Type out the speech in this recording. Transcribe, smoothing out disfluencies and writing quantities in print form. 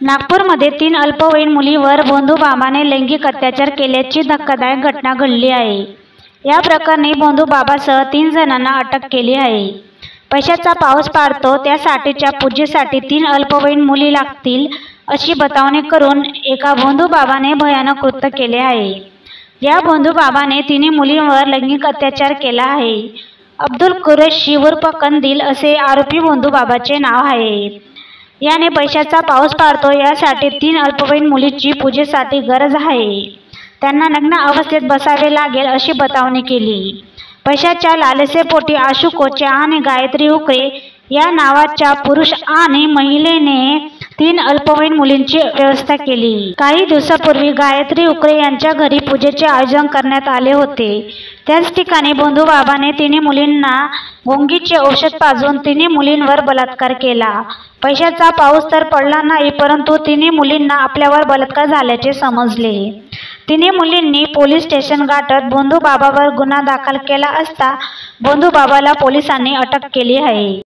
नागपूरमध्ये 3 अल्पवयीन मुलीवर भोंदूबाबाने लैंगिक अत्याचार केल्याची धक्कादायक घटना घडली आहे। या प्रकरणी भोंदूबाबासह 3 जणांना अटक केली आहे। पैशाचा पाऊस पाडतो त्यासाठीच्या पूजेसाठी 3 अल्पवयीन मुली लागतील अशी बतावणी करून एका भोंदूबाबाने भयानक कृत्य केले आहे। या भोंदूबाबाने 3 मुलींवर लैंगिक अत्याचार केला आहे। अब्दुल कुरैशी उर्फ कंदील असे आरोपी भोंदूबाबाचे नाव आहे। याने पैशाचा पाऊस पाडतो यासाठी 3 अल्पवयीन मुलीची पूजेसाठी गरज आहे, त्यांना नग्न अवस्थेत बसावे लागेल अशी बतावणी केली। पैशाच्या लालसेपोटी आशू कोचे आणि गायत्री उकरे या नावाच्या पुरुष आणि महिलेने 3 अल्पवयीन मुलींची व्यवस्था केली। काही दिवसापूर्वी गायत्री उकरे यांच्या घरी पूजेचे आयोजन करण्यात आले होते। त्याच ठिकाणी भोंदूबाबाने 3 मुलींना गोंगीचे औषध पाजून 3 मुलींवर बलात्कार केला। पैशाचा पाऊस तर पडला नाही, परंतु 3 मुलींना आपल्यावर बलात्कार झाल्याचे समजले। 3 मुलींनी पोलीस स्टेशन गाठत भोंदूबाबावर गुन्हा दाखल केला असता भोंदूबाबाला पोलिसांनी अटक केली आहे।